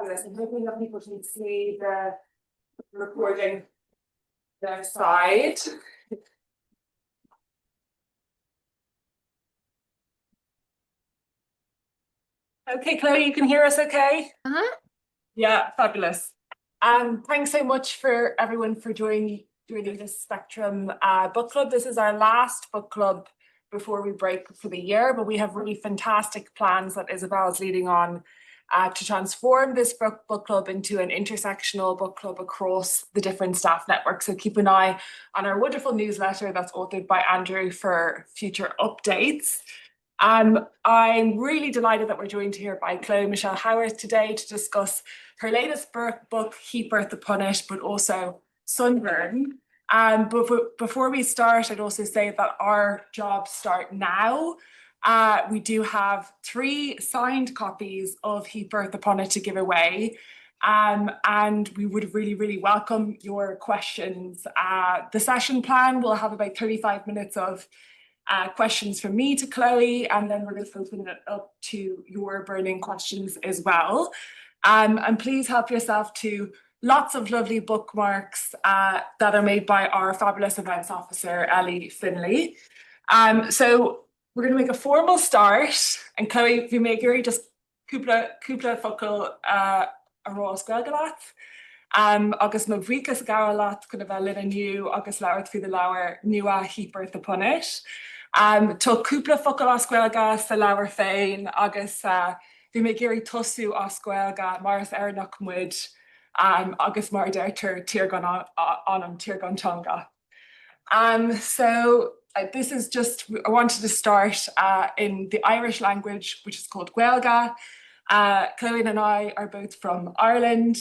fabulous. I'm hoping that people can see the recording their side. Okay, Chloe, you can hear us okay? Yeah, fabulous. Thanks so much for everyone for joining this Spectrum book club. This is our last book club before we break for the year, but we have really fantastic plans that Isabel's leading on to transform this book club into an intersectional book club across the different staff networks. So keep an eye on our wonderful newsletter that's authored by Andrew for future updates. I'm really delighted that we're joined here by Chloe Michelle Howarth today to discuss her latest book, Heap Earth Upon It, but also Sunburn. But before we start, I'd also say that our jobs start now. We do have 3 signed copies of Heap Earth Upon It to give away. And we would really, really welcome your questions. The session plan will have about 35 minutes of questions from me to Chloe, and then we're going to open it up to your burning questions as well. And please help yourself to lots of lovely bookmarks that are made by our fabulous events officer, Ellie Finley. So we're going to make a formal start, and Chloe, if you make your just cúpla focal ará scoilgeacht. Agus nó bhríchas garat go bheith lin aniu agus leabhart fi the leabhar nua Heap Earth Upon It. Tá cúpla focal á scoilga sa leabhar féin agus bhí mé géirí tosú á scoilga maras ar nach muid agus mar deirtar tíorgan anam tíorgantanga. So this is just, I wanted to start in the Irish language, which is called Gaeilge. Chloe and I are both from Ireland,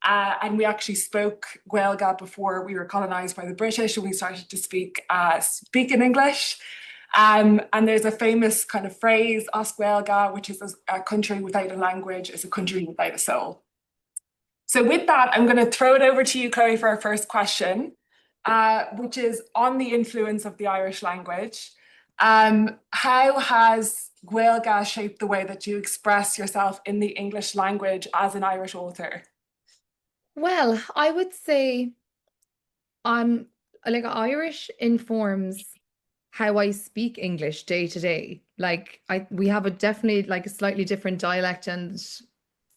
and we actually spoke Gaeilge before we were colonised by the British, and we started to speak in English. And there's a famous kind of phrase, As Gaeilge, which is a country without a language is a country without a soul. So with that, I'm going to throw it over to you, Chloe, for our first question, which is on the influence of the Irish language. How has Gaeilge shaped the way that you express yourself in the English language as an Irish author? Well, I would say Irish informs how I speak English day to day. We have definitely a slightly different dialect, and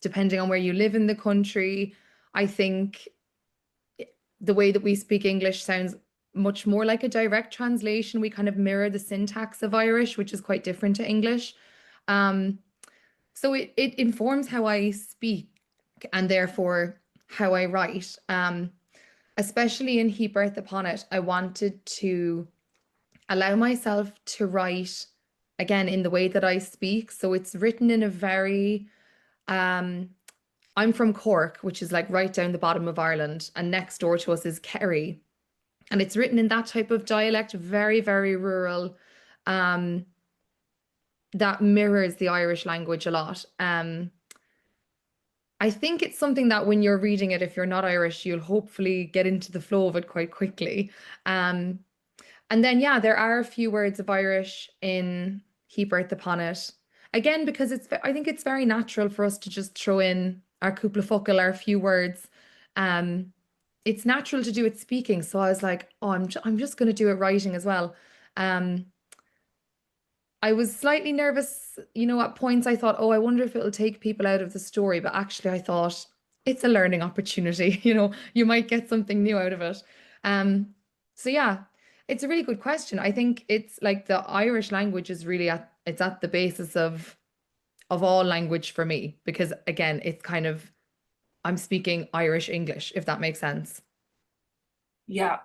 depending on where you live in the country, I think the way that we speak English sounds much more like a direct translation. We kind of mirror the syntax of Irish, which is quite different to English. So it informs how I speak and therefore how I write. Especially in Heap Earth Upon It, I wanted to allow myself to write, again, in the way that I speak. So it's written in a very... I'm from Cork, which is right down the bottom of Ireland, and next door to us is Kerry. And it's written in that type of dialect, very, very rural, that mirrors the Irish language a lot. I think it's something that when you're reading it, if you're not Irish, you'll hopefully get into the flow of it quite quickly. And then, yeah, there are a few words of Irish in Heap Earth Upon It. Again, because I think it's very natural for us to just throw in our cúpla focal, our few words. It's natural to do it speaking. So I was like, oh, I'm just going to do it writing as well. I was slightly nervous, at points I thought, oh, I wonder if it'll take people out of the story. But actually I thought it's a learning opportunity. You might get something new out of it. So yeah, it's a really good question. I think it's the Irish language is really it's at the basis of all language for me, because again, it's kind of, I'm speaking Irish English, if that makes sense. Yeah.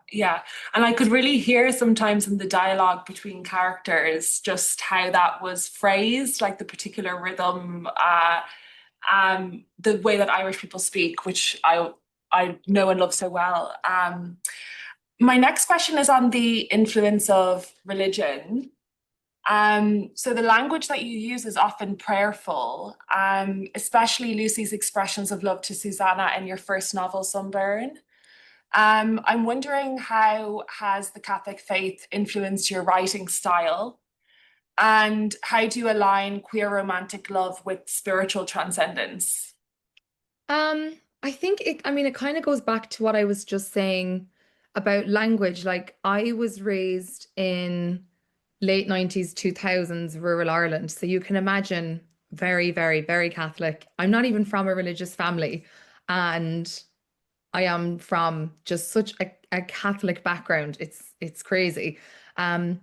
And I could really hear sometimes in the dialogue between characters just how that was phrased, like the particular rhythm, the way that Irish people speak, which I know and love so well. My next question is on the influence of religion. So the language that you use is often prayerful, especially Lucy's expressions of love to Susanna in your first novel, Sunburn. I'm wondering, how has the Catholic faith influenced your writing style? And how do you align queer romantic love with spiritual transcendence? I think I mean, it kind of goes back to what I was just saying about language. Like, I was raised in late 90s, 2000s rural Ireland. So you can imagine very, very, very Catholic. I'm not even from a religious family. And I am from just such a Catholic background. It's crazy. Um,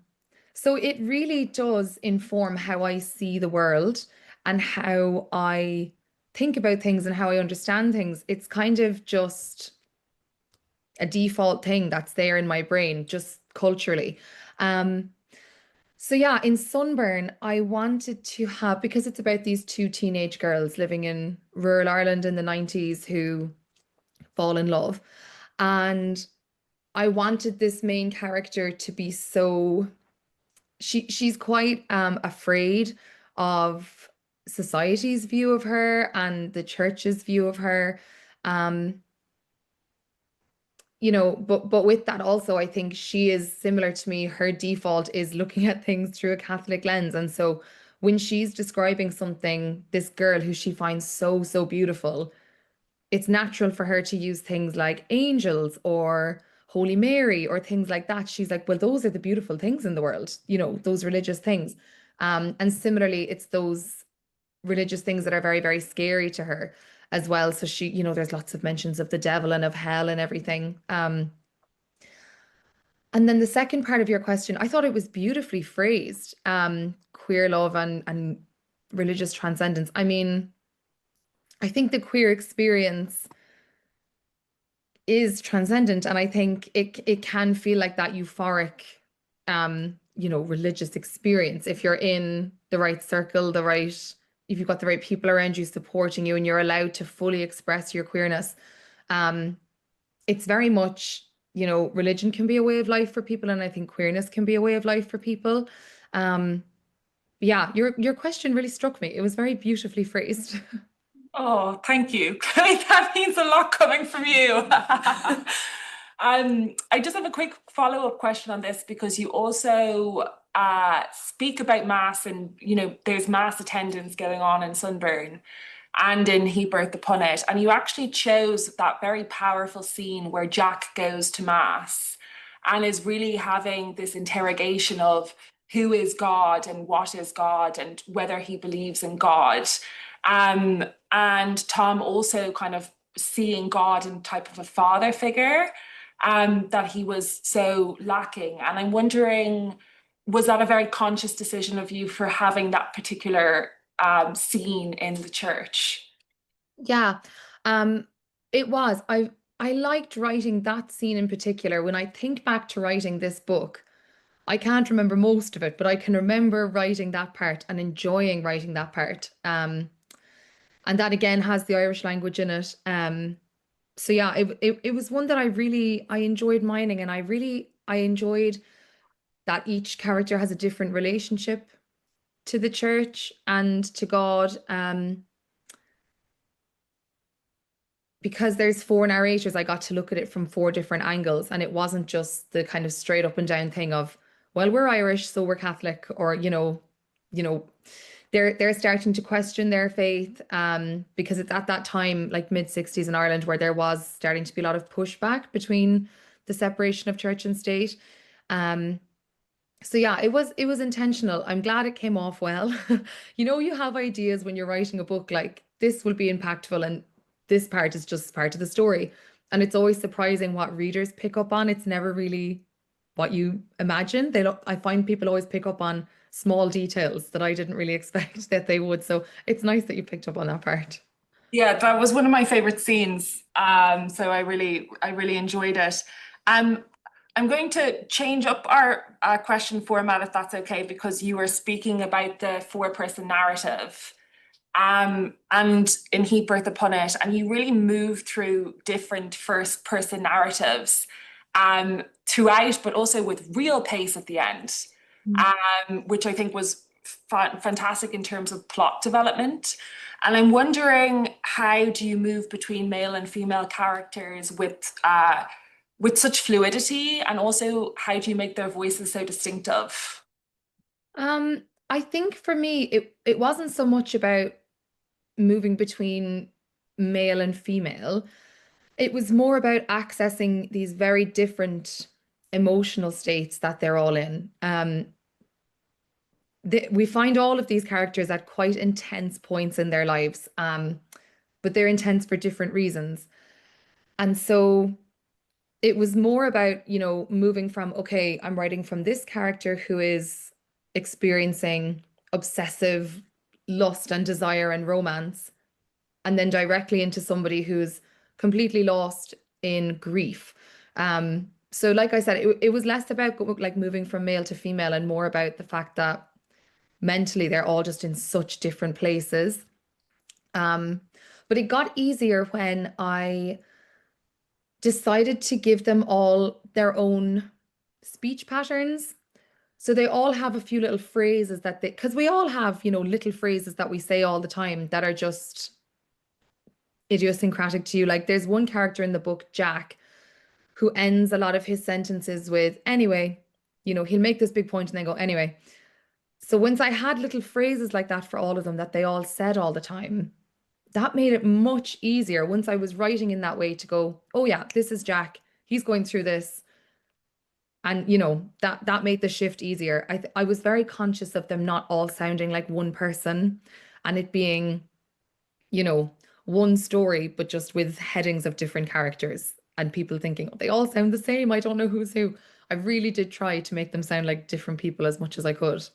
so it really does inform how I see the world and how I think about things and how I understand things. It's kind of just a default thing that's there in my brain, just culturally. Um, so yeah, in Sunburn, I wanted to have, because it's about these two teenage girls living in rural Ireland in the 90s who fall in love. And I wanted this main character to be so she's quite afraid of society's view of her and the church's view of her. Um, but with that also, I think she is similar to me. Her default is looking at things through a Catholic lens. And so when she's describing something, this girl who she finds so, so beautiful, it's natural for her to use things like angels or Holy Mary or things like that. She's like, well, those are the beautiful things in the world, those religious things. And similarly, it's those religious things that are very, very scary to her as well. So there's lots of mentions of the devil and of hell and everything. And then the second part of your question, I thought it was beautifully phrased, queer love and religious transcendence. I mean, I think the queer experience is transcendent, and I think it can feel like that euphoric religious experience if you're in the right circle, if you've got the right people around you supporting you and you're allowed to fully express your queerness. um it's very much, religion can be a way of life for people, and I think queerness can be a way of life for people. um yeah, your question really struck me. It was very beautifully phrased. Oh, thank you. That means a lot coming from you. I just have a quick follow-up question on this because you also speak about mass, and there's mass attendance going on in Sunburn and in Heap Earth Upon It, and you actually chose that very powerful scene where Jack goes to mass and is really having this interrogation of who is God and what is God and whether he believes in God. Um, and Tom also kind of seeing God in type of a father figure that he was so lacking. And I'm wondering, was that a very conscious decision of you for having that particular scene in the church? Yeah, um, it was. I liked writing that scene in particular. When I think back to writing this book, I can't remember most of it, but I can remember writing that part and enjoying writing that part. And that again has the Irish language in it. So yeah, it was one that I enjoyed mining, and I enjoyed that each character has a different relationship to the church and to God. Because there's four narrators, I got to look at it from four different angles, and it wasn't just the kind of straight up and down thing of, well, we're Irish, so we're Catholic, or you know, they're starting to question their faith, because it's at that time, like mid 60s in Ireland, where there was starting to be a lot of pushback between the separation of church and state. Um, so yeah, it was intentional. I'm glad it came off well. You have ideas when you're writing a book like this will be impactful and this part is just part of the story. And it's always surprising what readers pick up on. It's never really what you imagine. I find people always pick up on small details that I didn't really expect that they would. So it's nice that you picked up on that part. Yeah, that was one of my favorite scenes. So I really enjoyed it. Um, I'm going to change up our question format if that's okay, because you were speaking about the four-person narrative, and in Heap Earth Upon It, and you really move through different first-person narratives, throughout, but also with real pace at the end, which I think was fantastic in terms of plot development. And I'm wondering, how do you move between male and female characters with such fluidity, and also how do you make their voices so distinctive? I think for me, it wasn't so much about moving between male and female. It was more about accessing these very different emotional states that they're all in. We find all of these characters at quite intense points in their lives, but they're intense for different reasons. And so it was more about, moving from, okay, I'm writing from this character who is experiencing obsessive lust and desire and romance, and then directly into somebody who's completely lost in grief. So like I said, it was less about like moving from male to female and more about the fact that mentally they're all just in such different places. But it got easier when I decided to give them all their own speech patterns. So they all have a few little phrases because we all have, little phrases that we say all the time that are just idiosyncratic to you. Like there's one character in the book, Jack, who ends a lot of his sentences with, anyway, he'll make this big point and then go, anyway. So once I had little phrases like that for all of them that they all said all the time, that made it much easier once I was writing in that way to go, oh yeah, this is Jack. He's going through this. And that made the shift easier. I was very conscious of them not all sounding like one person and it being, one story, but just with headings of different characters and people thinking, oh, they all sound the same. I don't know who's who. I really did try to make them sound like different people as much as I could.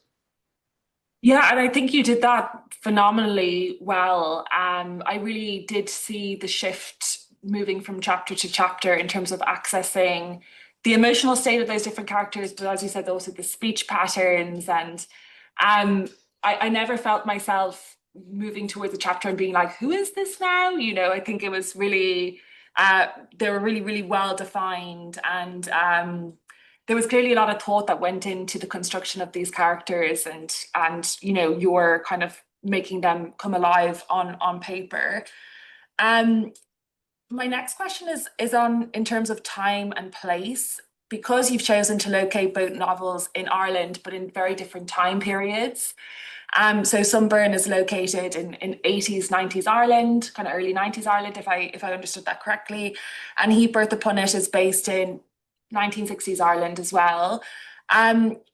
Yeah, and I think you did that phenomenally well. I really did see the shift moving from chapter to chapter in terms of accessing the emotional state of those different characters, but as you said, also the speech patterns. And I never felt myself moving towards a chapter and being like, who is this now? I think it was really, they were really, really well defined. And there was clearly a lot of thought that went into the construction of these characters and you're kind of making them come alive on paper. My next question is on in terms of time and place, because you've chosen to locate both novels in Ireland but in very different time periods. So Sunburn is located in 80s, 90s Ireland, kind of early 90s Ireland, if I understood that correctly. And Heap Earth Upon It is based in 1960s Ireland as well.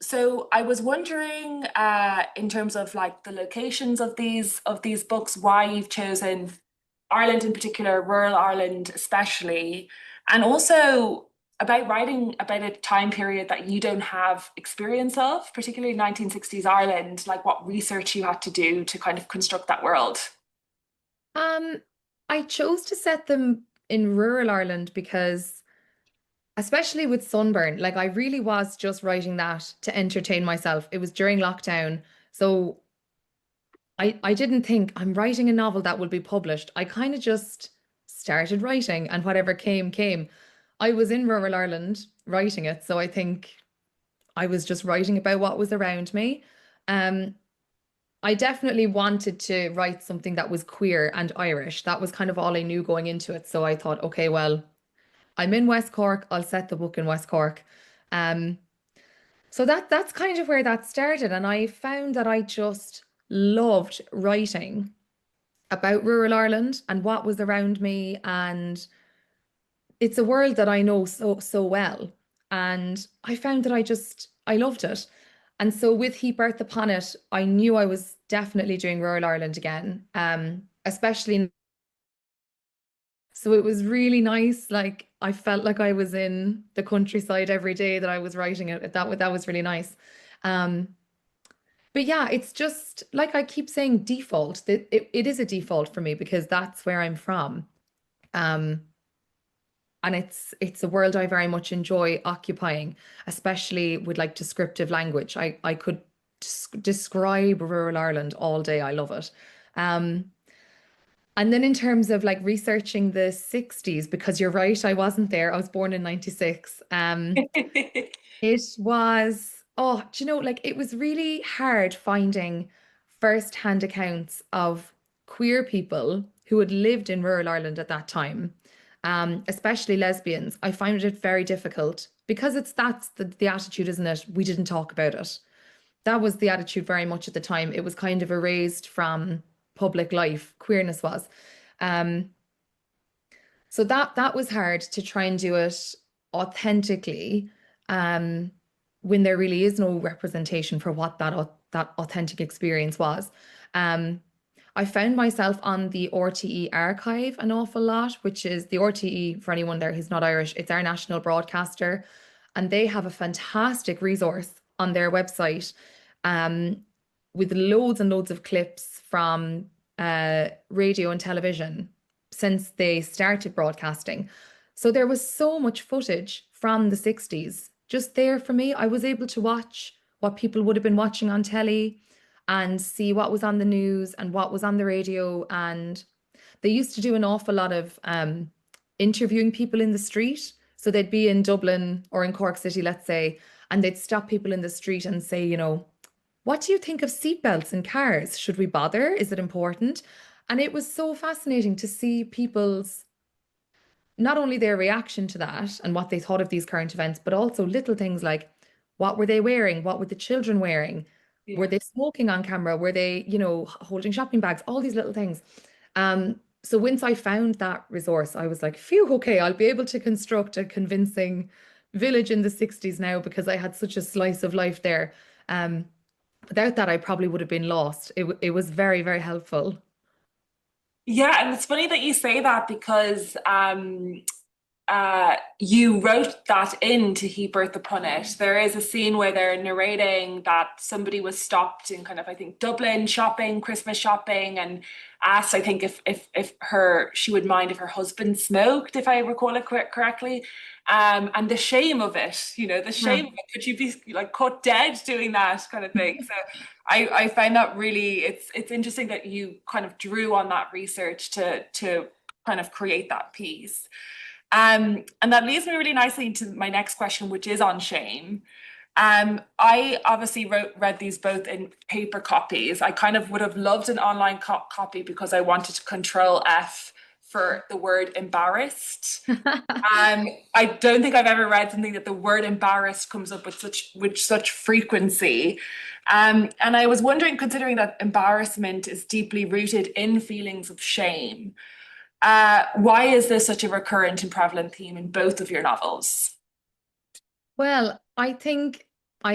So I was wondering, in terms of like the locations of these books, why you've chosen Ireland in particular, rural Ireland especially, and also about writing about a time period that you don't have experience of, particularly 1960s Ireland, like what research you had to do to kind of construct that world. Um, I chose to set them in rural Ireland because especially with Sunburn, like I really was just writing that to entertain myself. It was during lockdown, so I didn't think I'm writing a novel that will be published. I kind of just started writing and whatever came, came. I was in rural Ireland writing it, so I think I was just writing about what was around me. Um, I definitely wanted to write something that was queer and Irish. That was kind of all I knew going into it. So I thought, okay, well, I'm in West Cork. I'll set the book in West Cork. Um, so that's kind of where that started. And I found that I just loved writing about rural Ireland and what was around me. And it's a world that I know so well. And I found that I loved it. And so with Heap Earth Upon It, I knew I was definitely doing rural Ireland again, especially. So it was really nice. Like I felt like I was in the countryside every day that I was writing it. That was really nice. Um, but yeah, it's just like I keep saying default. That it is a default for me because that's where I'm from. Um, and it's a world I very much enjoy occupying, especially with like descriptive language. I could describe rural Ireland all day. I love it. Um, and then in terms of like researching the 60s, because you're right, I wasn't there. I was born in 96. It was, oh, do you know, like it was really hard finding first-hand accounts of queer people who had lived in rural Ireland at that time, especially lesbians. I found it very difficult because that's the attitude, isn't it? We didn't talk about it. That was the attitude very much at the time. It was kind of erased from public life, queerness was. So that was hard to try and do it authentically, when there really is no representation for what that authentic experience was. Um, I found myself on the RTE archive an awful lot, which is the RTE, for anyone there who's not Irish, it's our national broadcaster, and they have a fantastic resource on their website, um, with loads and loads of clips from radio and television since they started broadcasting. So there was so much footage from the 60s just there for me. I was able to watch what people would have been watching on telly and see what was on the news and what was on the radio. And they used to do an awful lot of interviewing people in the street. So they'd be in Dublin or in Cork City, let's say, and they'd stop people in the street and say, what do you think of seatbelts in cars? Should we bother? Is it important? And it was so fascinating to see people's, not only their reaction to that and what they thought of these current events, but also little things like what were they wearing? What were the children wearing? Were they smoking on camera? Were they, holding shopping bags? All these little things. So once I found that resource, I was like, phew, okay, I'll be able to construct a convincing village in the 60s now because I had such a slice of life there. Without that, I probably would have been lost. It was very, very helpful. Yeah, and it's funny that you say that because you wrote that into Heap Earth Upon It. There is a scene where they're narrating that somebody was stopped in kind of, I think, Dublin shopping, Christmas shopping, and asked, I think, if she would mind if her husband smoked, if I recall it correctly. And the shame of it, the shame of it, could you be like caught dead doing that kind of thing? So I find that really, it's interesting that you kind of drew on that research to kind of create that piece. And that leads me really nicely into my next question, which is on shame. I obviously read these both in paper copies. I kind of would have loved an online copy because I wanted to control F for the word embarrassed. I don't think I've ever read something that the word embarrassed comes up with such frequency. And I was wondering, considering that embarrassment is deeply rooted in feelings of shame, why is this such a recurrent and prevalent theme in both of your novels? Well, I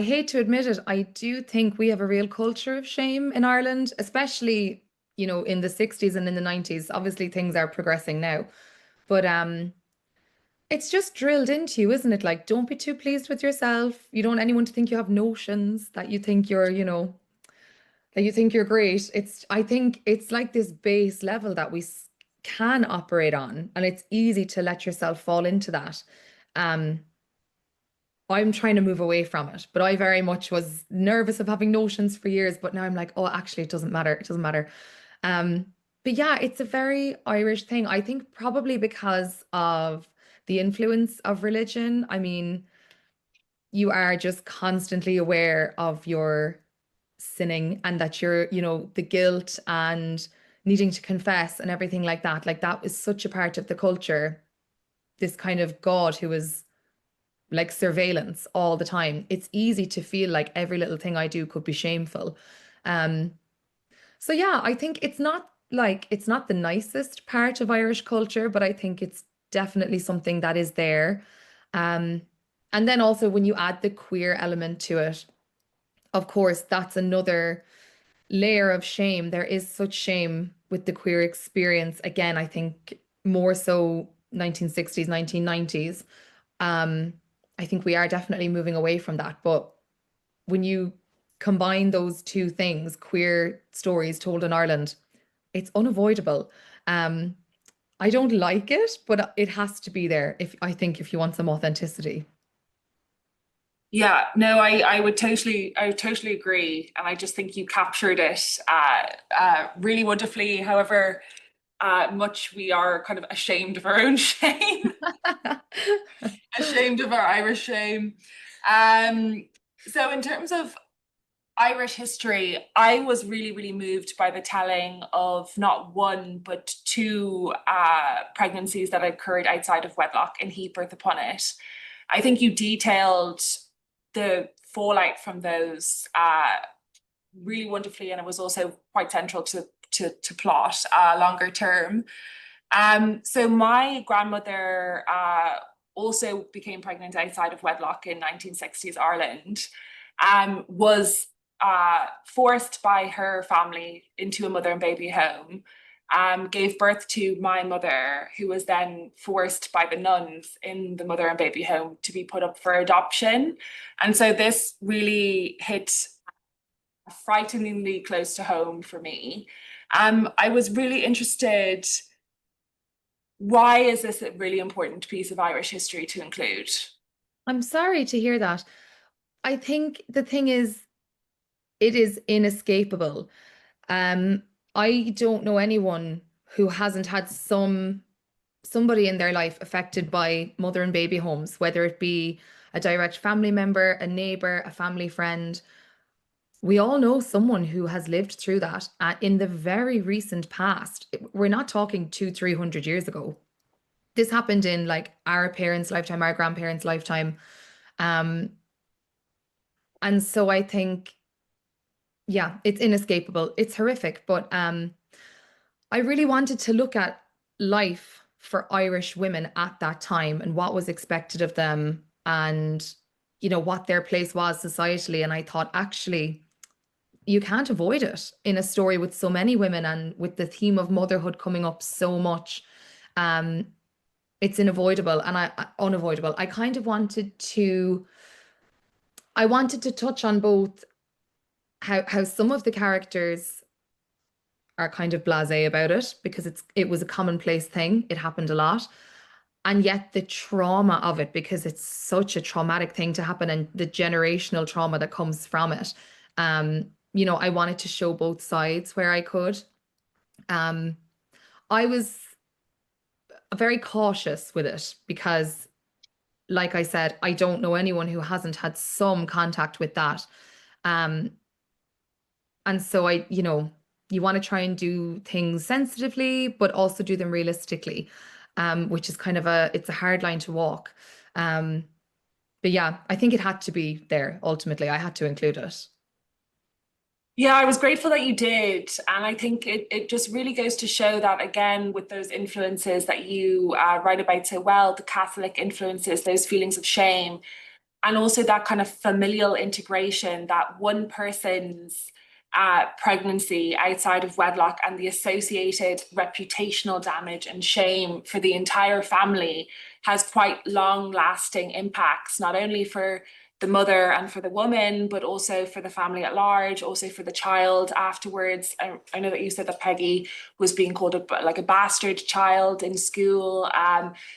hate to admit it, I do think we have a real culture of shame in Ireland, especially, in the 60s and in the 90s. Obviously, things are progressing now. But it's just drilled into you, isn't it? Like, don't be too pleased with yourself. You don't want anyone to think you have notions, that you think that you think you're great. I think it's like this base level that we can operate on, and it's easy to let yourself fall into that. Um, I'm trying to move away from it, but I very much was nervous of having notions for years. But now I'm like, oh, actually, it doesn't matter. It doesn't matter. Um, but yeah, it's a very Irish thing. I think probably because of the influence of religion. I mean, you are just constantly aware of your sinning and that you're, the guilt and needing to confess and everything like that. Like that was such a part of the culture. This kind of God who is like surveillance all the time. It's easy to feel like every little thing I do could be shameful. Um, so yeah, I think it's not the nicest part of Irish culture, but I think it's definitely something that is there. Um, and then also when you add the queer element to it, of course, that's another layer of shame. There is such shame with the queer experience. Again, I think more so 1960s, 1990s. Um, I think we are definitely moving away from that. But when you combine those two things, queer stories told in Ireland, it's unavoidable. Um, I don't like it, but it has to be there if you want some authenticity. Yeah, no, I would totally agree, and I just think you captured it really wonderfully. However, much we are kind of ashamed of our own shame, ashamed of our Irish shame. Um, so in terms of Irish history, I was really, really moved by the telling of not one, but two pregnancies that occurred outside of wedlock in Heap Earth Upon It. I think you detailed the fallout from those really wonderfully, and it was also quite central to plot longer term. So my grandmother also became pregnant outside of wedlock in 1960s Ireland, was forced by her family into a mother and baby home, gave birth to my mother, who was then forced by the nuns in the mother and baby home to be put up for adoption. And so this really hit frighteningly close to home for me. I was really interested, why is this a really important piece of Irish history to include? I'm sorry to hear that. I think the thing is, it is inescapable. Um, I don't know anyone who hasn't had somebody in their life affected by mother and baby homes, whether it be a direct family member, a neighbor, a family friend. We all know someone who has lived through that in the very recent past. We're not talking 200-300 years ago. This happened in like our parents' lifetime, our grandparents' lifetime. Um, and so I think, yeah, it's inescapable. It's horrific, but I really wanted to look at life for Irish women at that time and what was expected of them and, what their place was societally. And I thought, actually, you can't avoid it in a story with so many women and with the theme of motherhood coming up so much. Um, it's unavoidable and unavoidable. I wanted to touch on both how some of the characters are kind of blasé about it because it was a commonplace thing. It happened a lot. And yet the trauma of it, because it's such a traumatic thing to happen and the generational trauma that comes from it. I wanted to show both sides where I could. Um, I was very cautious with it because, like I said, I don't know anyone who hasn't had some contact with that. Um, and so you want to try and do things sensitively, but also do them realistically, which is kind of it's a hard line to walk. But yeah, I think it had to be there. Ultimately, I had to include it. Yeah, I was grateful that you did. And I think it just really goes to show that, again, with those influences that you write about so well, the Catholic influences, those feelings of shame, and also that kind of familial integration, that one person's pregnancy outside of wedlock and the associated reputational damage and shame for the entire family has quite long lasting impacts, not only for the mother and for the woman, but also for the family at large, also for the child afterwards. I know that you said that Peggy was being called like a bastard child in school.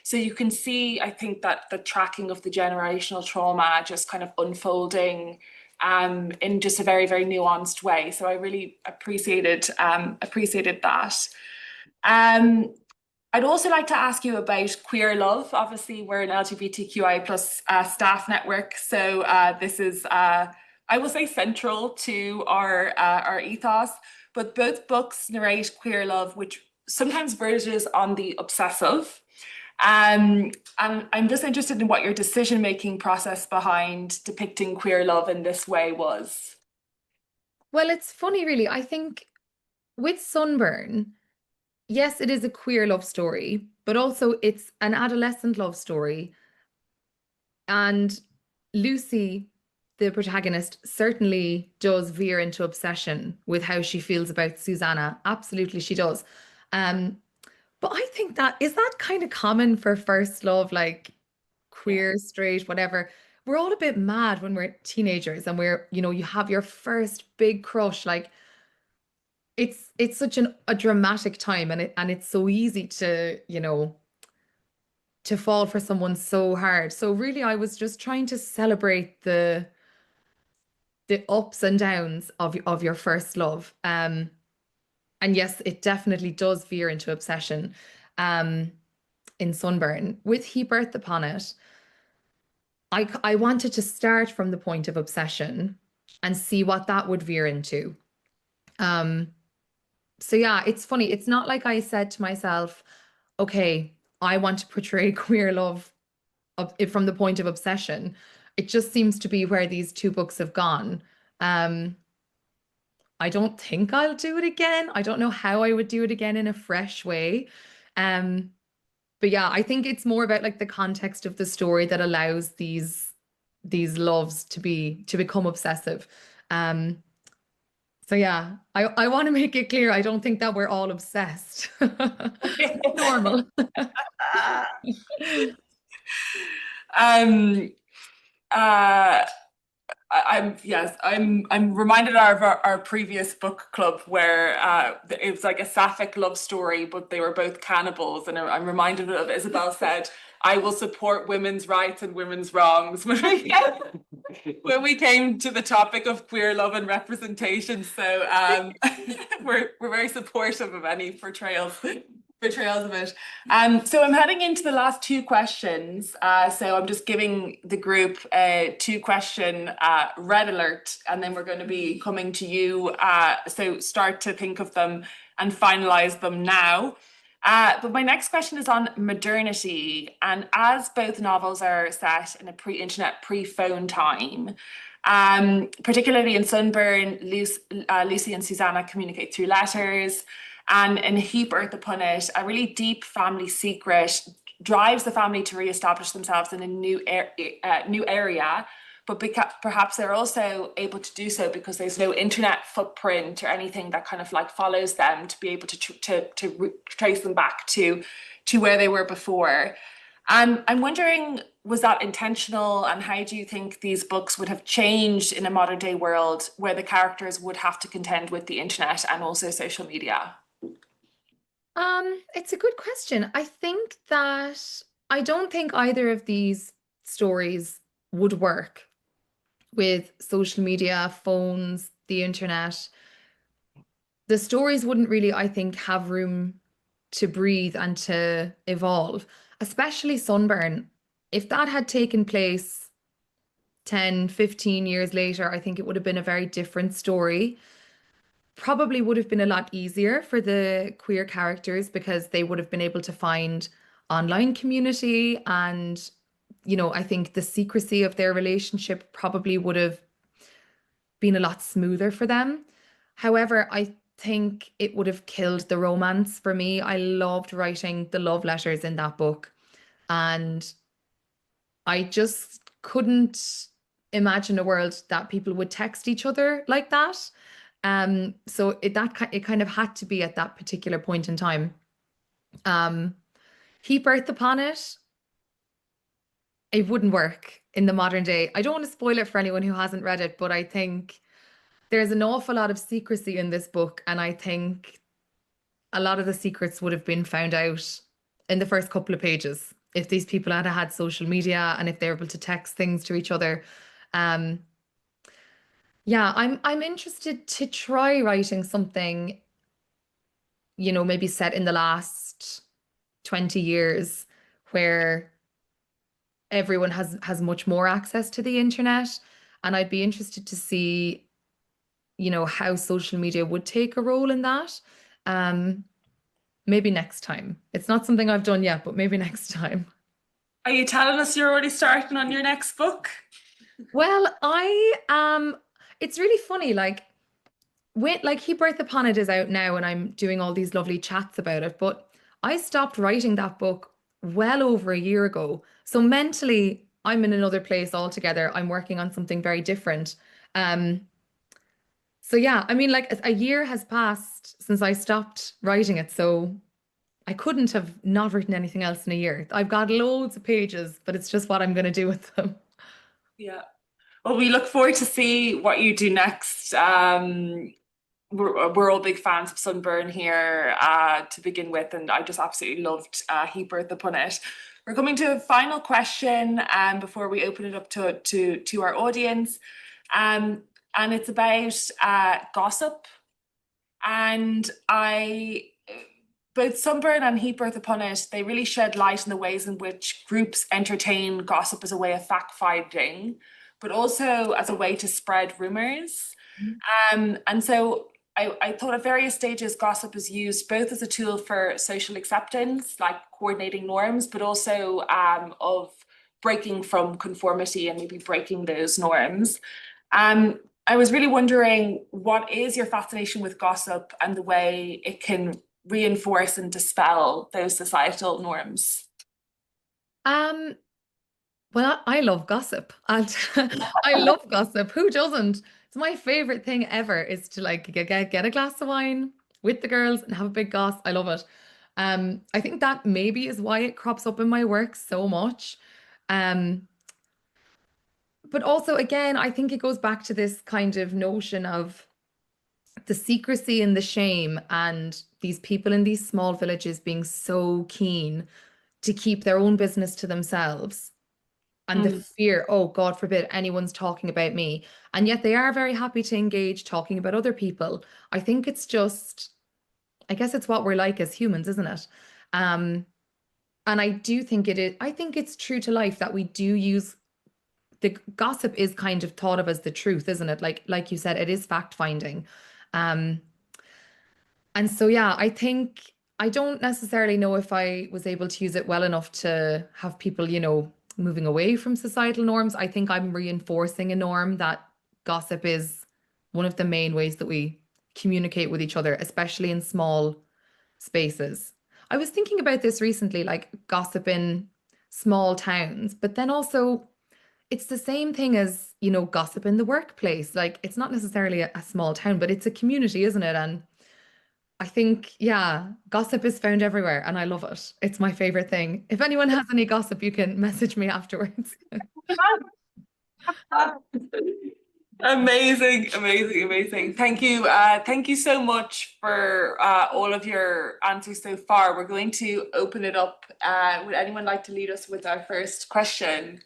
So you can see, I think, that the tracking of the generational trauma just kind of unfolding in just a very, very nuanced way. So I really appreciated that. Um, I'd also like to ask you about queer love. Obviously, we're an LGBTQI plus staff network, so this is, I will say, central to our ethos. But both books narrate queer love, which sometimes verges on the obsessive. And I'm just interested in what your decision-making process behind depicting queer love in this way was. Well, it's funny, really. I think with Sunburn, yes, it is a queer love story, but also it's an adolescent love story. And Lucy, the protagonist, certainly does veer into obsession with how she feels about Susanna. Absolutely, she does. Um, but I think that is that kind of common for first love, like Yeah. queer, straight, whatever. We're all a bit mad when we're teenagers and you have your first big crush. Like it's such a dramatic time and it's so easy to fall for someone so hard. So really I was just trying to celebrate the ups and downs of your first love. And yes, it definitely does veer into obsession. Um in Sunburn. With Heap Earth Upon It, I wanted to start from the point of obsession and see what that would veer into. Um, so yeah, it's funny. It's not like I said to myself, okay, I want to portray queer love from the point of obsession. It just seems to be where these two books have gone. Um, I don't think I'll do it again. I don't know how I would do it again in a fresh way. Um, but yeah, I think it's more about like the context of the story that allows these loves to become obsessive. Um, so yeah, I want to make it clear I don't think that we're all obsessed. Normal. Um, uh, I'm yes, I'm reminded of our previous book club where it was like a sapphic love story, but they were both cannibals, and I'm reminded of Isabel said, "I will support women's rights and women's wrongs" when we came to the topic of queer love and representation. So we're very supportive of any portrayals of it. So I'm heading into the last two questions. So I'm just giving the group a two-question red alert, and then we're going to be coming to you. So start to think of them and finalize them now. But my next question is on modernity. And as both novels are set in a pre-internet, pre-phone time, particularly in Sunburn, Lucy and Susanna communicate through letters. And in Heap Earth Upon It, a really deep family secret drives the family to reestablish themselves in a new area. But perhaps they're also able to do so because there's no internet footprint or anything that kind of like follows them to be able to trace them back to where they were before. I'm wondering, was that intentional, and how do you think these books would have changed in a modern day world where the characters would have to contend with the internet and also social media? It's a good question. I don't think either of these stories would work with social media, phones, the internet. The stories wouldn't really, I think, have room to breathe and to evolve, especially Sunburn. If that had taken place 10, 15 years later, I think it would have been a very different story. Probably would have been a lot easier for the queer characters because they would have been able to find online community, and I think the secrecy of their relationship probably would have been a lot smoother for them. However, I think it would have killed the romance for me. I loved writing the love letters in that book, and I just couldn't imagine a world that people would text each other like that. So it kind of had to be at that particular point in time. Um, Heap Earth Upon It, it wouldn't work in the modern day. I don't want to spoil it for anyone who hasn't read it, but I think there's an awful lot of secrecy in this book, and I think a lot of the secrets would have been found out in the first couple of pages if these people had had social media and if they were able to text things to each other. Um, yeah, I'm interested to try writing something, maybe set in the last 20 years where everyone has much more access to the internet. And I'd be interested to see, how social media would take a role in that. Um, Maybe next time. It's not something I've done yet, but maybe next time. Are you telling us you're already starting on your next book? Well, it's really funny, like He Birth Upon It is out now and I'm doing all these lovely chats about it, but I stopped writing that book well over a year ago. So mentally, I'm in another place altogether. I'm working on something very different. Um, so yeah, I mean, like a year has passed since I stopped writing it, so I couldn't have not written anything else in a year. I've got loads of pages, but it's just what I'm going to do with them. Yeah. Well, we look forward to see what you do next. We're all big fans of Sunburn here to begin with, and I just absolutely loved Heap Earth Upon It. We're coming to a final question before we open it up to our audience. And it's about gossip. And both Sunburn and Heap Earth Upon It, they really shed light on the ways in which groups entertain gossip as a way of fact-finding, but also as a way to spread rumors. And so I thought at various stages, gossip is used both as a tool for social acceptance, like coordinating norms, but also of breaking from conformity and maybe breaking those norms. I was really wondering, what is your fascination with gossip and the way it can reinforce and dispel those societal norms? Um, well, I love gossip and I love gossip. Who doesn't? It's my favorite thing ever is to like get a glass of wine with the girls and have a big goss. I love it. I think that maybe is why it crops up in my work so much. Um, but also again, I think it goes back to this kind of notion of the secrecy and the shame and these people in these small villages being so keen to keep their own business to themselves and the Mm. fear, oh God forbid anyone's talking about me. And yet they are very happy to engage talking about other people. I think it's just, I guess it's what we're like as humans, isn't it? Um, and I do think it is, I think it's true to life that we do use the gossip is kind of thought of as the truth, isn't it? Like you said, it is fact finding. Um, And so, yeah, I think I don't necessarily know if I was able to use it well enough to have people, moving away from societal norms. I think I'm reinforcing a norm that gossip is one of the main ways that we communicate with each other, especially in small spaces. I was thinking about this recently, like gossip in small towns, but then also it's the same thing as, gossip in the workplace. Like it's not necessarily a small town, but it's a community, isn't it? And I think, yeah, gossip is found everywhere and I love it. It's my favorite thing. If anyone has any gossip, you can message me afterwards. Amazing, amazing, amazing. Thank you. Thank you so much for all of your answers so far. We're going to open it up. Would anyone like to lead us with our first question?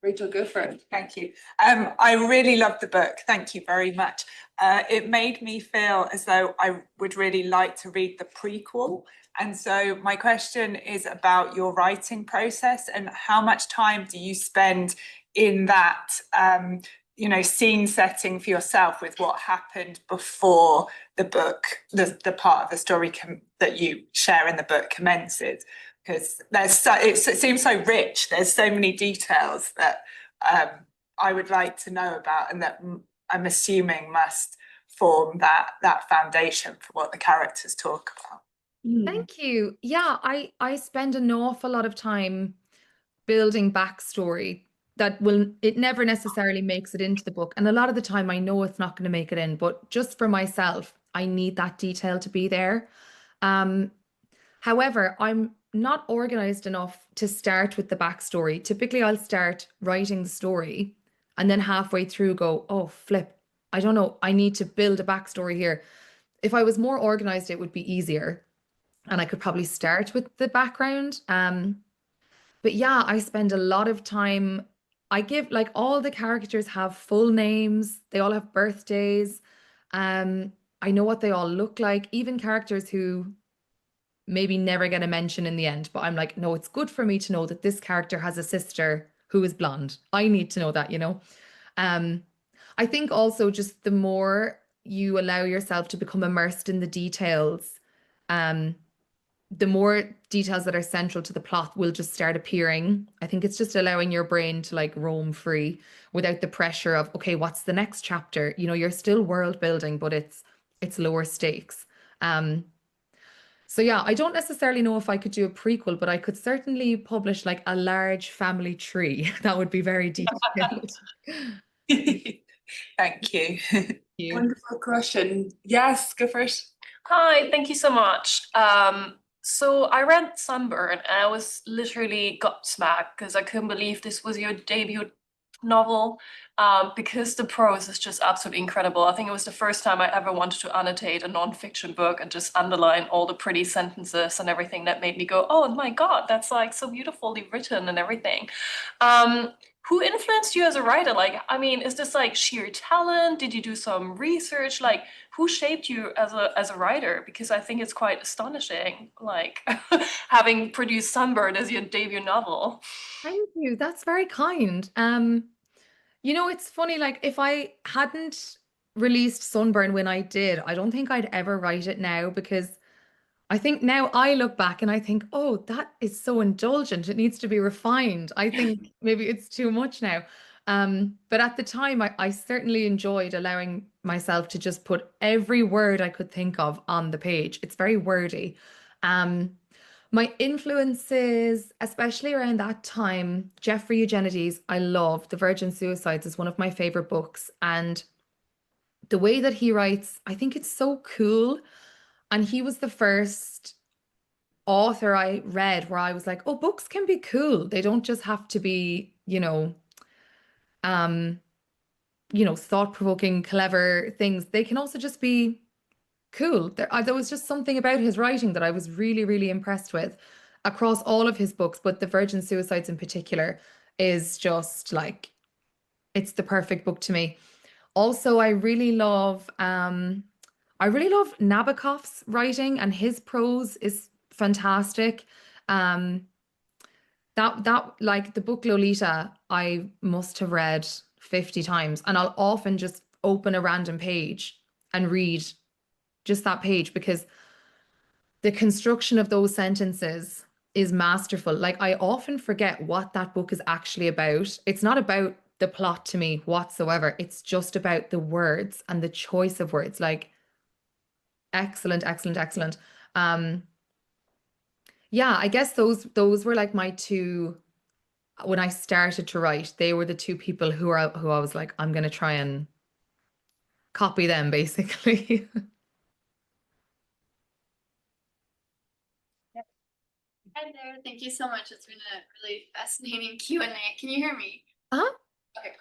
Rachel, go for it. Thank you. I really loved the book. Thank you very much. It made me feel as though I would really like to read the prequel. And so my question is about your writing process and how much time do you spend in that, scene setting for yourself with what happened before the book, the part of the story that you share in the book commences? Because it seems so rich. There's so many details that I would like to know about, and that I'm assuming must form that foundation for what the characters talk about. Thank you. Yeah, I spend an awful lot of time building backstory that will it never necessarily makes it into the book. And a lot of the time I know it's not going to make it in, but just for myself, I need that detail to be there. Um, However, I'm not organized enough to start with the backstory. Typically, I'll start writing the story and then halfway through go, oh, flip. I don't know. I need to build a backstory here. If I was more organized, it would be easier. And I could probably start with the background. But yeah, I spend a lot of time. I give like all the characters have full names, they all have birthdays. Um, I know what they all look like, even characters who maybe never get a mention in the end. But I'm like, no, it's good for me to know that this character has a sister who is blonde. I need to know that. Um, I think also just the more you allow yourself to become immersed in the details, um, the more details that are central to the plot will just start appearing. I think it's just allowing your brain to like roam free without the pressure of, okay, what's the next chapter? You're still world building, but it's lower stakes. Um, so yeah, I don't necessarily know if I could do a prequel, but I could certainly publish like a large family tree. That would be very detailed. Thank you. You. Wonderful question. Yes, go for it. Hi, thank you so much. So I read Sunburn and I was literally gobsmacked because I couldn't believe this was your debut novel, because the prose is just absolutely incredible. I think it was the first time I ever wanted to annotate a nonfiction book and just underline all the pretty sentences and everything that made me go, oh my God, that's like so beautifully written and everything. Who influenced you as a writer? Like, I mean, is this like sheer talent? Did you do some research? Like, who shaped you as a writer? Because I think it's quite astonishing, like having produced Sunburn as your debut novel. Thank you. That's very kind. It's funny, like if I hadn't released Sunburn when I did, I don't think I'd ever write it now because I think now I look back and I think, oh, that is so indulgent. It needs to be refined. I think maybe it's too much now. But at the time, I certainly enjoyed allowing myself to just put every word I could think of on the page. It's very wordy. My influences, especially around that time, Jeffrey Eugenides, I love. The Virgin Suicides is one of my favorite books. And the way that he writes, I think it's so cool. And he was the first author I read where I was like, oh, books can be cool. They don't just have to be, um, thought-provoking, clever things. They can also just be cool. There was just something about his writing that I was really, really impressed with across all of his books, but The Virgin Suicides in particular is just like, it's the perfect book to me. Also, I really love Nabokov's writing, and his prose is fantastic. Um, that like the book Lolita, I must have read 50 times, and I'll often just open a random page and read just that page because the construction of those sentences is masterful. Like I often forget what that book is actually about. It's not about the plot to me whatsoever. It's just about the words and the choice of words. Like excellent, excellent, excellent. Yeah, I guess those were like my two when I started to write. They were the two people who I was like, I'm gonna try and copy them basically. Hi there, thank you so much. It's been a really fascinating Q&A. Can you hear me? Uh-huh. Okay.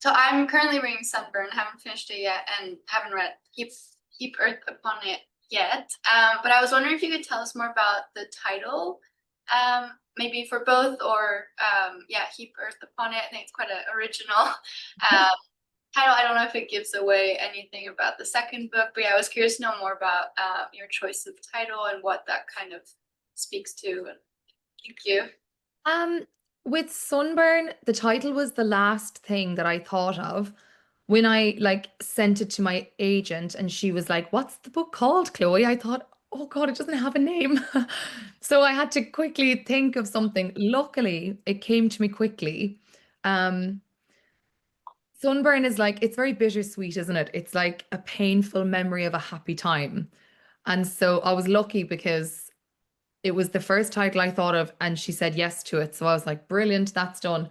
So I'm currently reading Sunburn, haven't finished it yet, and haven't read Heap Earth Upon It yet. But I was wondering if you could tell us more about the title, maybe for both, or yeah, Heap Earth Upon It. I think it's quite an original title. I don't know if it gives away anything about the second book, but yeah, I was curious to know more about your choice of title and what that kind of speaks to. Thank you. With Sunburn, the title was the last thing that I thought of when I like sent it to my agent, and she was like, "What's the book called, Chloe?" I thought, "Oh God, it doesn't have a name." So I had to quickly think of something. Luckily, it came to me quickly. Sunburn is like, it's very bittersweet, isn't it? It's like a painful memory of a happy time. And so I was lucky because it was the first title I thought of, and she said yes to it. So I was like, brilliant, that's done.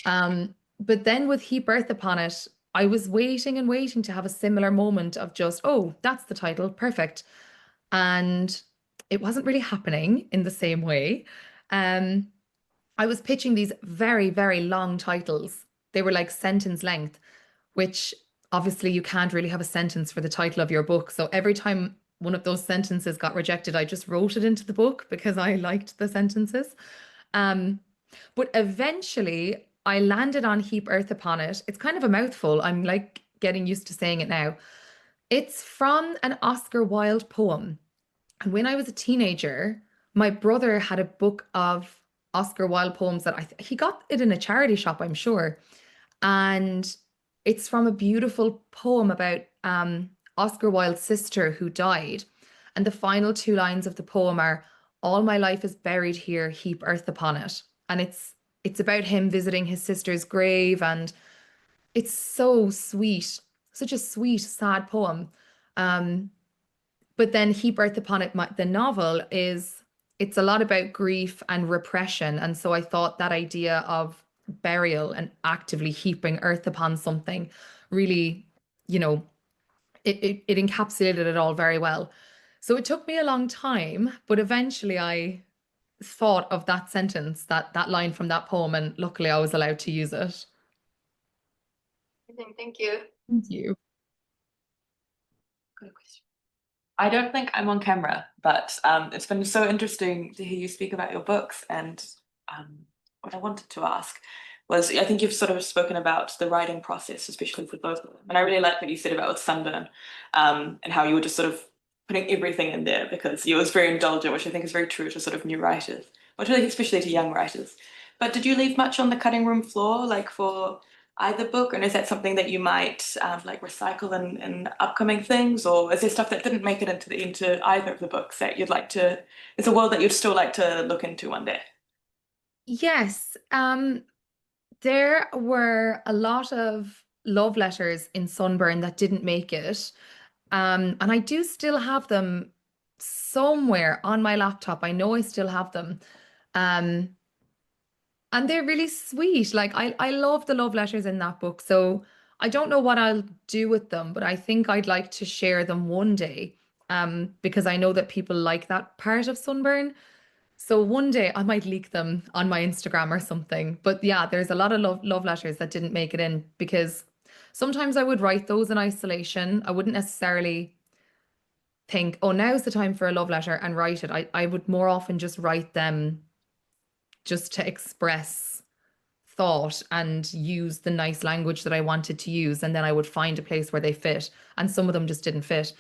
But then with Heap Earth Upon It, I was waiting and waiting to have a similar moment of just, oh, that's the title, perfect. And it wasn't really happening in the same way. I was pitching these very, very long titles. They were like sentence length, which obviously you can't really have a sentence for the title of your book. So every time one of those sentences got rejected, I just wrote it into the book because I liked the sentences. But eventually I landed on Heap Earth Upon It. It's kind of a mouthful. I'm like getting used to saying it now. It's from an Oscar Wilde poem. And when I was a teenager, my brother had a book of Oscar Wilde poems that he got it in a charity shop, I'm sure. And it's from a beautiful poem about Oscar Wilde's sister who died. And the final two lines of the poem are, "All my life is buried here, heap earth upon it." And it's about him visiting his sister's grave, and it's so sweet, such a sweet, sad poem. But then Heap Earth Upon It, the novel it's a lot about grief and repression. And so I thought that idea of burial and actively heaping earth upon something really, it encapsulated it all very well. So it took me a long time, but eventually I thought of that sentence, that line from that poem, and luckily I was allowed to use it. Thank you. Thank you. Good question. I don't think I'm on camera, but it's been so interesting to hear you speak about your books. And what I wanted to ask was, I think you've sort of spoken about the writing process, especially for both of them. And I really like what you said about with Sunburn, and how you were just sort of putting everything in there because you was very indulgent, which I think is very true to sort of new writers, which I think especially to young writers. But did you leave much on the cutting room floor, like for either book, and is that something that you might like recycle in upcoming things, or is there stuff that didn't make it into either of the books that you'd like to? It's a world that you'd still like to look into one day. Yes. There were a lot of love letters in Sunburn that didn't make it. And I do still have them somewhere on my laptop. I know I still have them. Um, and they're really sweet. Like I love the love letters in that book. So I don't know what I'll do with them, but I think I'd like to share them one day. Because I know that people like that part of Sunburn. So one day I might leak them on my Instagram or something. But yeah, there's a lot of love letters that didn't make it in because sometimes I would write those in isolation. I wouldn't necessarily think, oh, now's the time for a love letter and write it. I would more often just write them just to express thought and use the nice language that I wanted to use. And then I would find a place where they fit. And some of them just didn't fit.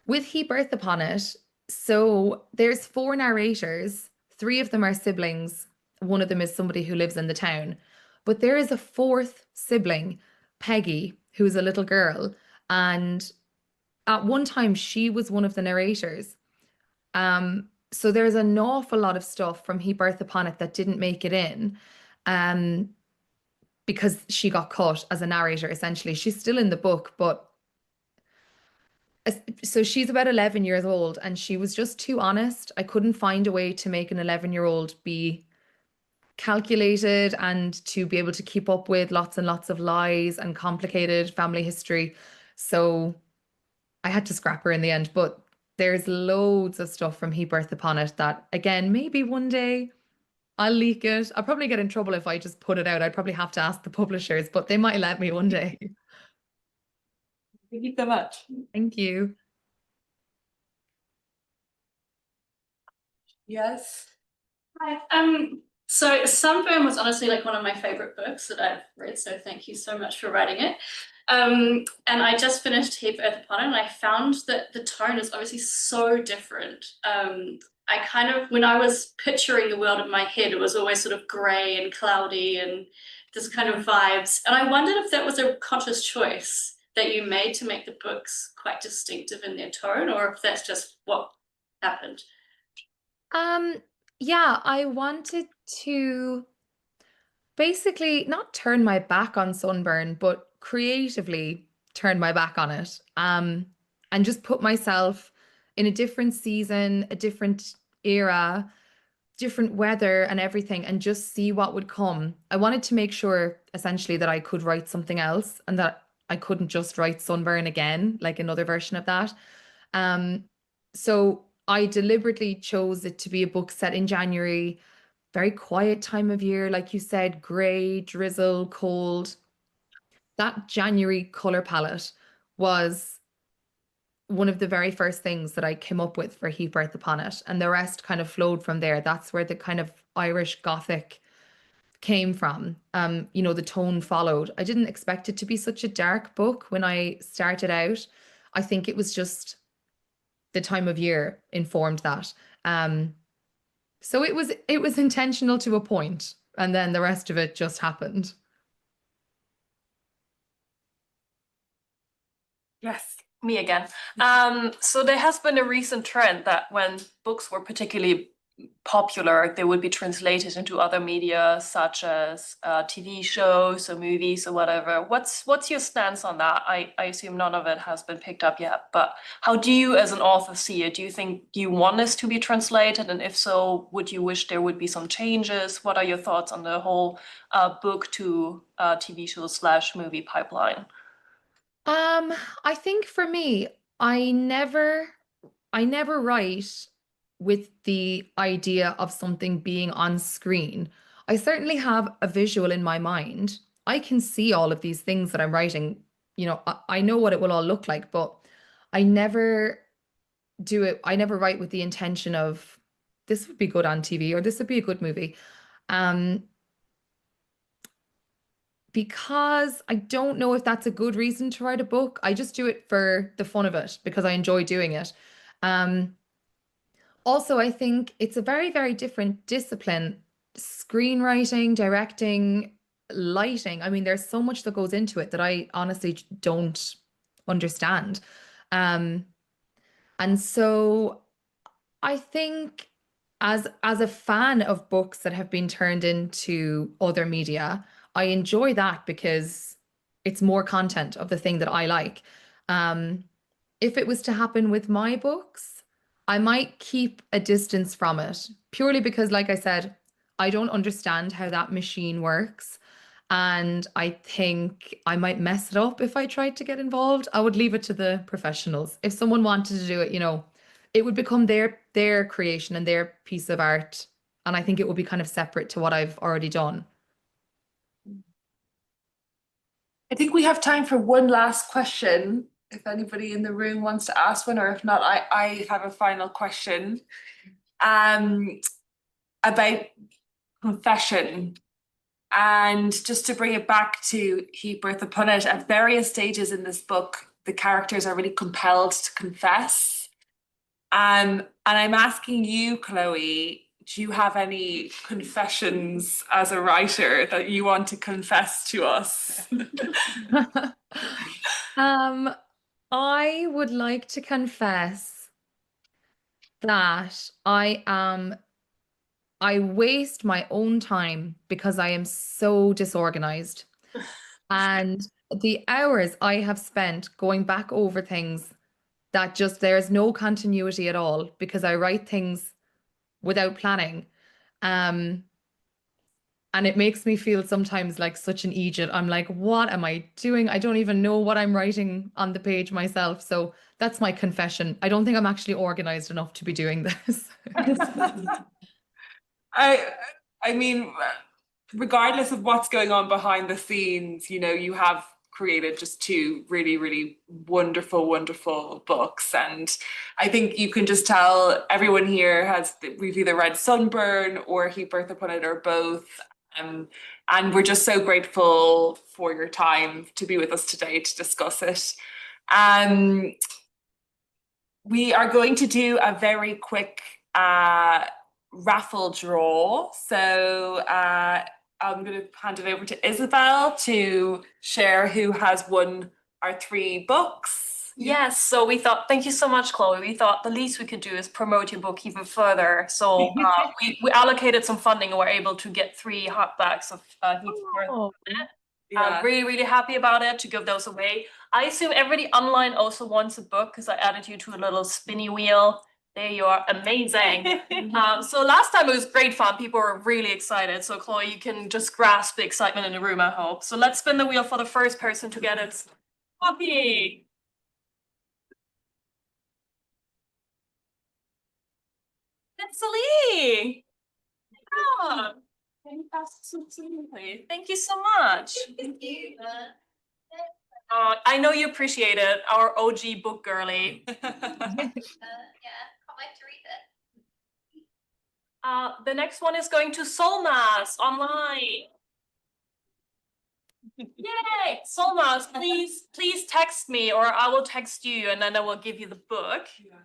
With Heap Earth Upon It, so there's 4 narrators. 3 of them are siblings. One of them is somebody who lives in the town. But there is a 4th sibling, Peggy, who's a little girl. And at one time, she was one of the narrators. So there's an awful lot of stuff from Heap Earth Upon It that didn't make it in. Because she got cut as a narrator, essentially. She's still in the book, but so she's about 11 years old and she was just too honest. I couldn't find a way to make an 11-year-old be calculated and to be able to keep up with lots and lots of lies and complicated family history. So I had to scrap her in the end, but there's loads of stuff from Heap Earth Upon It that, again, maybe one day I'll leak it. I'll probably get in trouble if I just put it out. I'd probably have to ask the publishers, but they might let me one day. Thank you so much. Thank you. Yes. Hi. So Sunburn was honestly like one of my favorite books that I've read, so thank you so much for writing it. And I just finished Heap Earth Upon It, and I found that the tone is obviously so different. I kind of, when I was picturing the world in my head, it was always sort of grey and cloudy and this kind of vibes. And I wondered if that was a conscious choice that you made to make the books quite distinctive in their tone, or if that's just what happened. Yeah, I wanted to basically not turn my back on Sunburn, but creatively turn my back on it. And just put myself in a different season, a different era, different weather and everything, and just see what would come. I wanted to make sure essentially that I could write something else and that I couldn't just write Sunburn again, like another version of that. So I deliberately chose it to be a book set in January, very quiet time of year, like you said, grey, drizzle, cold. That January color palette was one of the very first things that I came up with for Heap Earth Upon It, and the rest kind of flowed from there. That's where the kind of Irish Gothic came from. The tone followed. I didn't expect it to be such a dark book when I started out. I think it was just the time of year informed that. So it was intentional to a point, and then the rest of it just happened. Yes. Me again. So there has been a recent trend that when books were particularly popular, they would be translated into other media, such as TV shows or movies or whatever. What's your stance on that? I assume none of it has been picked up yet, but how do you as an author see it? Do you think you want this to be translated? And if so, would you wish there would be some changes? What are your thoughts on the whole book to TV show / movie pipeline? I think for me, I never write with the idea of something being on screen. I certainly have a visual in my mind. I can see all of these things that I'm writing. I know what it will all look like, but I never do it. I never write with the intention of this would be good on TV or this would be a good movie. Because I don't know if that's a good reason to write a book. I just do it for the fun of it because I enjoy doing it. Also, I think it's a very, very different discipline. Screenwriting, directing, lighting. I mean, there's so much that goes into it that I honestly don't understand. And so I think as a fan of books that have been turned into other media, I enjoy that because it's more content of the thing that I like. If it was to happen with my books, I might keep a distance from it purely because, like I said, I don't understand how that machine works. And I think I might mess it up if I tried to get involved. I would leave it to the professionals. If someone wanted to do it, it would become their creation and their piece of art. And I think it would be kind of separate to what I've already done. I think we have time for one last question. If anybody in the room wants to ask one, or if not, I have a final question. About confession. And just to bring it back to Heap Earth Upon It, at various stages in this book, the characters are really compelled to confess. And I'm asking you, Chloe, do you have any confessions as a writer that you want to confess to us? I would like to confess that I waste my own time because I am so disorganized. And the hours I have spent going back over things that just there's no continuity at all because I write things without planning. And it makes me feel sometimes like such an idiot. I'm like, what am I doing? I don't even know what I'm writing on the page myself. So that's my confession. I don't think I'm actually organized enough to be doing this. I mean, regardless of what's going on behind the scenes, you have created just two really, really wonderful, wonderful books. And I think you can just tell everyone here we've either read Sunburn or Heap Earth Upon It or both. And we're just so grateful for your time to be with us today to discuss it. We are going to do a very quick raffle draw. So I'm going to hand it over to Isabel to share who has won our 3 books. Yes, so we thought, thank you so much, Chloe. We thought the least we could do is promote your book even further. So we allocated some funding and were able to get 3 hardbacks of Heap Earth Upon It. I'm really, really happy about it to give those away. I assume everybody online also wants a book because I added you to a little spinny wheel. There you are, amazing. So last time it was great fun. People were really excited. So Chloe, you can just grasp the excitement in the room, I hope. So let's spin the wheel for the first person to get its copy. It's Celine. Yeah. Thank you so much. Thank you. I know you appreciate it, our OG book girly. Yeah, I'd like to read it. The next one is going to Solmas online. Yay! Solmas, please text me or I will text you and then I will give you the book. Yeah.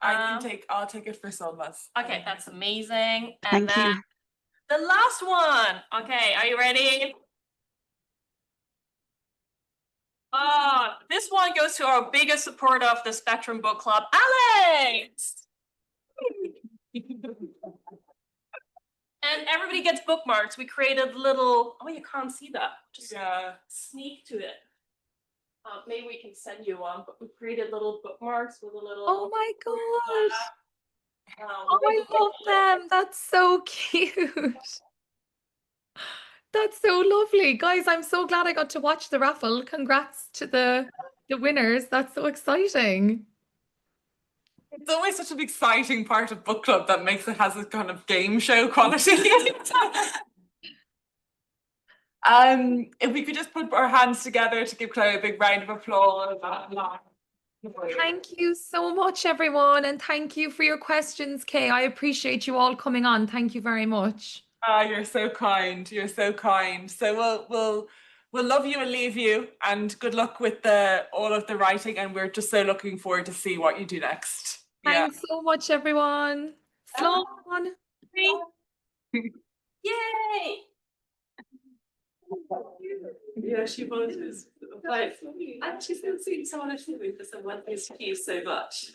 I'll take it for Solmas. Okay, that's amazing. Thank you. The last one. Okay, are you ready? This one goes to our biggest supporter of the Spectrum Book Club, Alex! And everybody gets bookmarks. We created little, you can't see that. Just sneak to it. Maybe we can send you one, but we created little bookmarks with a little. Oh my gosh. I love them. That's so cute. That's so lovely. Guys, I'm so glad I got to watch the raffle. Congrats to the winners. That's so exciting. It's always such an exciting part of book club that makes it has a kind of game show quality. If we could just put our hands together to give Chloe a big round of applause. Thank you so much, everyone, and thank you for your questions, Kay. I appreciate you all coming on. Thank you very much. You're so kind. You're so kind. So we'll love you and leave you, and good luck with all of the writing. And we're just so looking forward to see what you do next. Thanks so much, everyone. Slán. Yay! Yeah, she was. Like, and she's been seeing someone else with us and went, thank you so much.